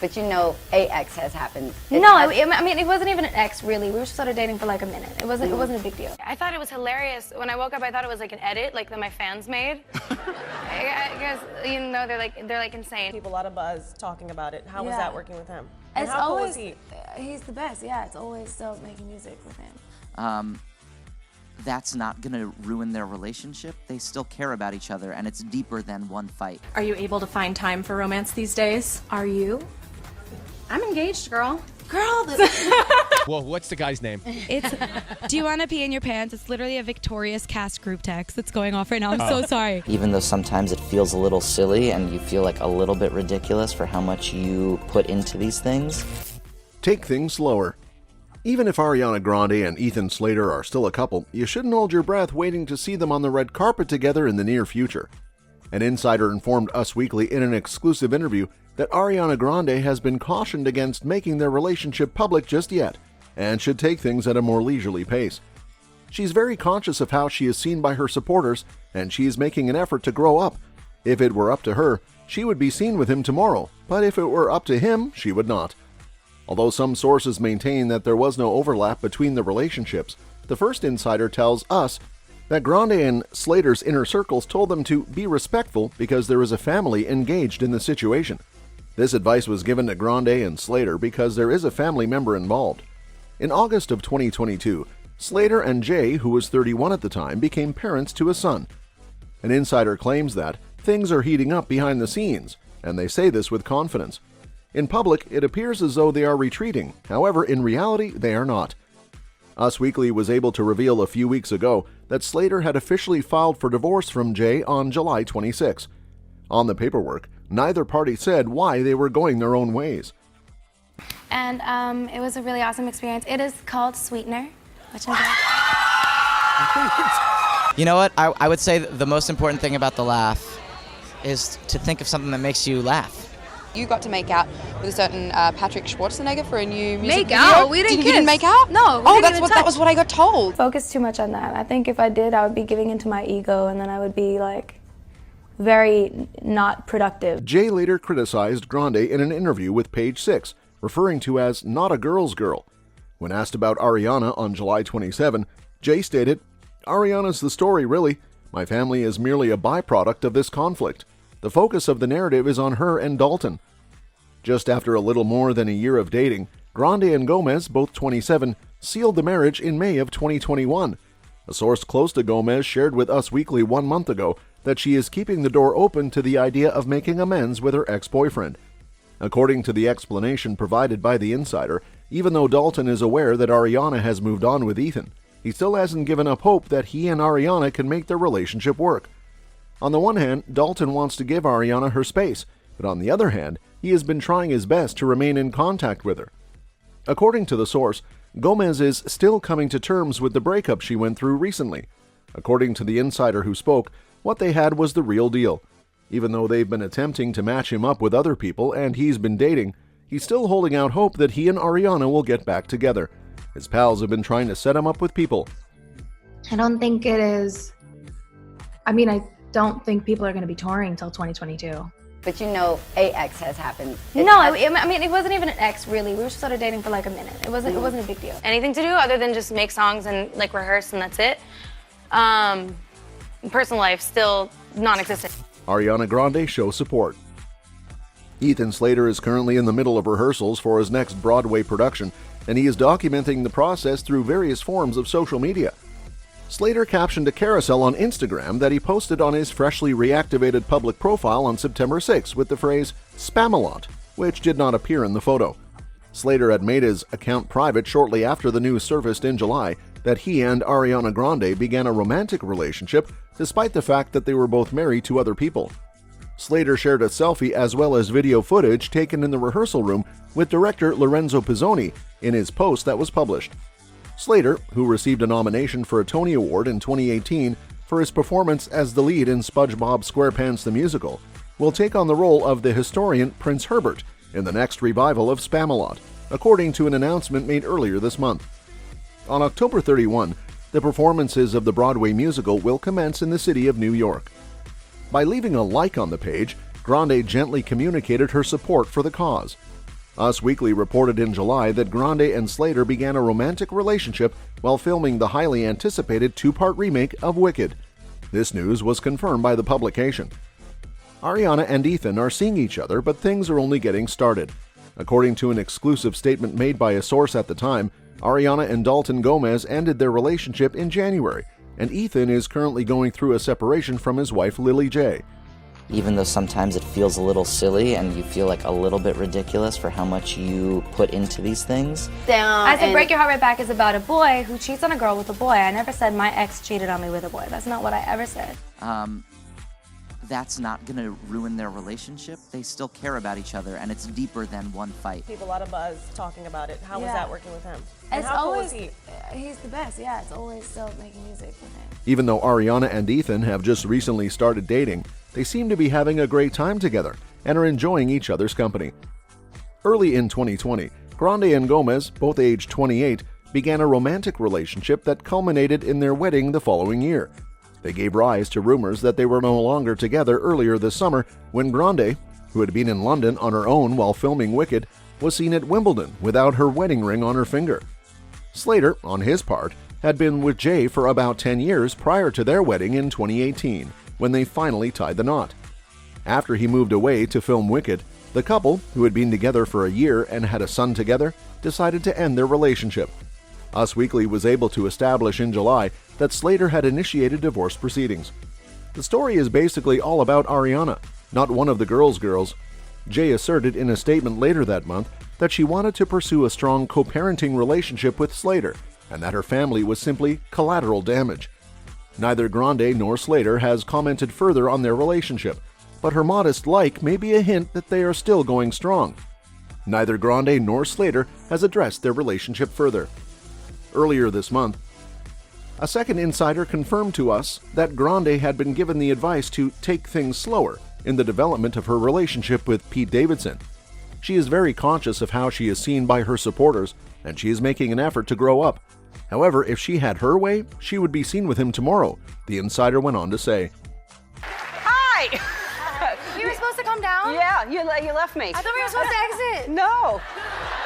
But you know, AX has happened. I mean, it wasn't even an ex, really. We were started dating for like a minute. It wasn't a big deal. I thought it was hilarious. When I woke up, I thought it was like an edit, like that my fans made. Because, you know, they're like insane. People, a lot of buzz talking about it. How was that working with him? And It's how cool always, is he? He's the best, yeah. It's always still making music with him. That's not going to ruin their relationship. They still care about each other, and it's deeper than one fight. Are you able to find time for romance these days? Are you? I'm engaged, girl. Well, what's the guy's name? It's Do you want to pee in your pants? It's literally a Victorious cast group text that's going off right now. I'm so sorry. Even though sometimes it feels a little silly and you feel like a little bit ridiculous for how much you put into these things. Take things slower. Even if Ariana Grande and Ethan Slater are still a couple, you shouldn't hold your breath waiting to see them on the red carpet together in the near future. An insider informed Us Weekly in an exclusive interview that Ariana Grande has been cautioned against making their relationship public just yet, and should take things at a more leisurely pace. She's very conscious of how she is seen by her supporters, and she is making an effort to grow up. If it were up to her, she would be seen with him tomorrow, but if it were up to him, she would not. Although some sources maintain that there was no overlap between the relationships, the first insider tells Us that Grande and Slater's inner circles told them to be respectful because there is a family engaged in the situation. This advice was given to Grande and Slater because there is a family member involved. In August of 2022, Slater and Jay, who was 31 at the time, became parents to a son. An insider claims that things are heating up behind the scenes, and they say this with confidence. In public, it appears as though they are retreating. However, in reality, they are not. Us Weekly was able to reveal a few weeks ago that Slater had officially filed for divorce from Jay on July 26. On the paperwork, neither party said why they were going their own ways. And it was a really awesome experience. It is called Sweetener, which I'm glad. You know what? I would say the most important thing about the laugh is to think of something that makes you laugh. You got to make out with a certain Patrick Schwarzenegger for a new music video. Make out? We didn't kiss. You didn't make out? No. That was what I got told. Focus too much on that. I think if I did, I would be giving into my ego, and then I would be like very not productive. Jay later criticized Grande in an interview with Page 6, referring to as not a girl's girl. When asked about Ariana on July 27, Jay stated, "Ariana's the story, really. My family is merely a byproduct of this conflict. The focus of the narrative is on her and Dalton." Just after a little more than a year of dating, Grande and Gomez, both 27, sealed the marriage in May of 2021. A source close to Gomez shared with Us Weekly 1 month ago that she is keeping the door open to the idea of making amends with her ex-boyfriend. According to the explanation provided by the insider, even though Dalton is aware that Ariana has moved on with Ethan, he still hasn't given up hope that he and Ariana can make their relationship work. On the one hand, Dalton wants to give Ariana her space, but on the other hand, he has been trying his best to remain in contact with her. According to the source, Gomez is still coming to terms with the breakup she went through recently. According to the insider who spoke, what they had was the real deal. Even though they've been attempting to match him up with other people and he's been dating, he's still holding out hope that he and Ariana will get back together. His pals have been trying to set him up with people. I don't think it is. I don't think people are going to be touring until 2022. But you know, AX has happened. I mean, it wasn't even an ex, really. We were started dating for like a minute. It wasn't a big deal. Anything to do other than just make songs and like rehearse and that's it. Personal life still non-existent. Ariana Grande shows support. Ethan Slater is currently in the middle of rehearsals for his next Broadway production, and he is documenting the process through various forms of social media. Slater captioned a carousel on Instagram that he posted on his freshly reactivated public profile on September 6 with the phrase "Spamalot," which did not appear in the photo. Slater had made his account private shortly after the news surfaced in July that he and Ariana Grande began a romantic relationship despite the fact that they were both married to other people. Slater shared a selfie as well as video footage taken in the rehearsal room with director Lorenzo Pizzoni in his post that was published. Slater, who received a nomination for a Tony Award in 2018 for his performance as the lead in SpongeBob SquarePants the Musical, will take on the role of the historian Prince Herbert in the next revival of Spamalot, according to an announcement made earlier this month. On October 31, the performances of the Broadway musical will commence in the city of New York. By leaving a like on the page, Grande gently communicated her support for the cause. Us Weekly reported in July that Grande and Slater began a romantic relationship while filming the highly anticipated two-part remake of Wicked. This news was confirmed by the publication. Ariana and Ethan are seeing each other, but things are only getting started. According to an exclusive statement made by a source at the time, Ariana and Dalton Gomez ended their relationship in January, and Ethan is currently going through a separation from his wife Lily J. Even though sometimes it feels a little silly and you feel like a little bit ridiculous for how much you put into these things. I said Break Your Heart Right Back is about a boy who cheats on a girl with a boy. I never said my ex cheated on me with a boy. That's not what I ever said. That's not going to ruin their relationship. They still care about each other, and it's deeper than one fight. A lot of buzz talking about it. How was that working with him? And It's how cool always, was he? He's the best, yeah. It's always still making music with him. Even though Ariana and Ethan have just recently started dating, they seem to be having a great time together and are enjoying each other's company. Early in 2020, Grande and Gomez, both aged 28, began a romantic relationship that culminated in their wedding the following year. They gave rise to rumors that they were no longer together earlier this summer when Grande, who had been in London on her own while filming Wicked, was seen at Wimbledon without her wedding ring on her finger. Slater, on his part, had been with Jay for about 10 years prior to their wedding in 2018, when they finally tied the knot. After he moved away to film Wicked, the couple, who had been together for a year and had a son together, decided to end their relationship. Us Weekly was able to establish in July that Slater had initiated divorce proceedings. The story is basically all about Ariana, not one of the girls' girls. Jay asserted in a statement later that month that she wanted to pursue a strong co-parenting relationship with Slater, and that her family was simply collateral damage. Neither Grande nor Slater has commented further on their relationship, but her modest like may be a hint that they are still going strong. Neither Grande nor Slater has addressed their relationship further. Earlier this month, a second insider confirmed to us that Grande had been given the advice to take things slower in the development of her relationship with Pete Davidson. She is very conscious of how she is seen by her supporters, and she is making an effort to grow up. However, if she had her way, she would be seen with him tomorrow, the insider went on to say. Hi! You were supposed to come down? Yeah, you left me. I thought we were supposed to exit. No.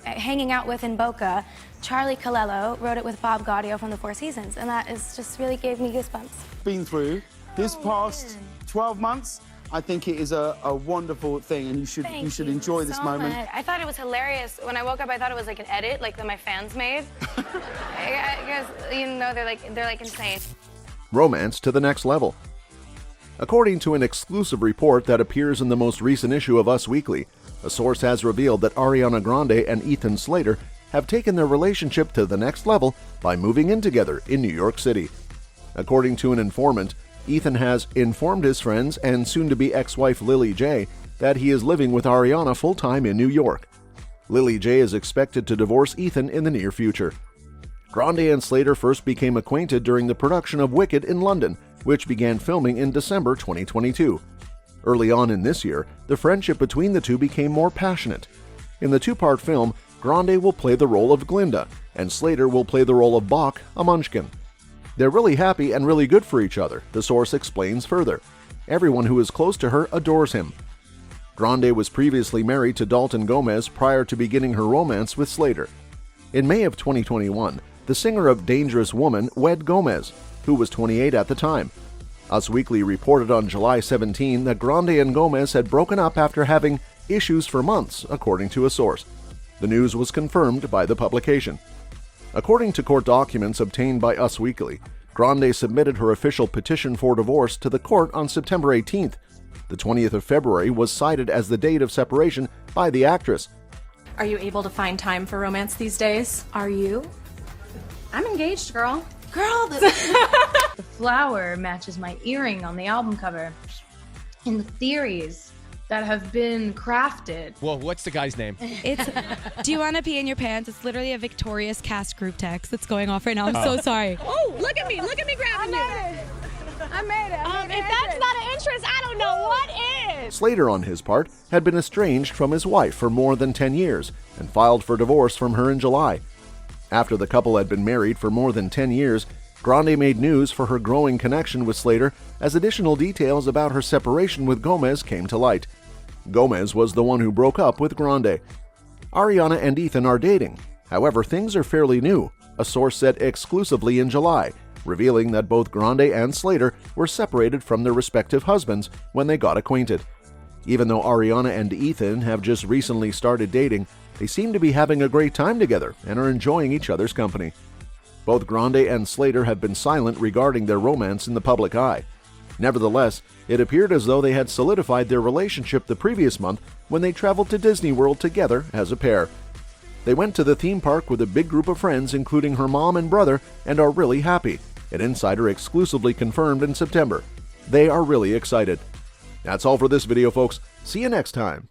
Hanging out with in Boca, Charlie Colello wrote it with Bob Gaudio from The Four Seasons, and that is just really gave me goosebumps. Been through this past 12 months, I think it is a wonderful thing, and you should enjoy this moment. I thought it was hilarious. When I woke up, I thought it was like an edit, like that my fans made. Because they're like insane. Romance to the next level. According to an exclusive report that appears in the most recent issue of Us Weekly, a source has revealed that Ariana Grande and Ethan Slater have taken their relationship to the next level by moving in together in New York City. According to an informant, Ethan has informed his friends and soon-to-be ex-wife Lily J that he is living with Ariana full-time in New York. Lily J is expected to divorce Ethan in the near future. Grande and Slater first became acquainted during the production of Wicked in London, which began filming in December 2022. Early on in this year, the friendship between the two became more passionate. In the two-part film, Grande will play the role of Glinda, and Slater will play the role of Bach, a munchkin. They're really happy and really good for each other, the source explains further. Everyone who is close to her adores him. Grande was previously married to Dalton Gomez prior to beginning her romance with Slater. In May of 2021, the singer of Dangerous Woman wed Gomez, who was 28 at the time. Us Weekly reported on July 17 that Grande and Gomez had broken up after having issues for months, according to a source. The news was confirmed by the publication. According to court documents obtained by Us Weekly, Grande submitted her official petition for divorce to the court on September 18th. The 20th of February was cited as the date of separation by the actress. Are you able to find time for romance these days? Are you? I'm engaged, girl. Girl, the flower matches my earring on the album cover. And the theories that have been crafted. Well, what's the guy's name? It's Do you want to pee in your pants? It's literally a Victorious cast group text that's going off right now. I'm so sorry. Oh, look at me grabbing you. I made it. If that's not an interest, I don't know what is. Slater, on his part, had been estranged from his wife for more than 10 years and filed for divorce from her in July. After the couple had been married for more than 10 years, Grande made news for her growing connection with Slater as additional details about her separation with Gomez came to light. Gomez was the one who broke up with Grande. Ariana and Ethan are dating. However, things are fairly new, a source said exclusively in July, revealing that both Grande and Slater were separated from their respective husbands when they got acquainted. Even though Ariana and Ethan have just recently started dating, they seem to be having a great time together and are enjoying each other's company. Both Grande and Slater have been silent regarding their romance in the public eye. Nevertheless, it appeared as though they had solidified their relationship the previous month when they traveled to Disney World together as a pair. They went to the theme park with a big group of friends, including her mom and brother, and are really happy, an insider exclusively confirmed in September. They are really excited. That's all for this video, folks. See you next time.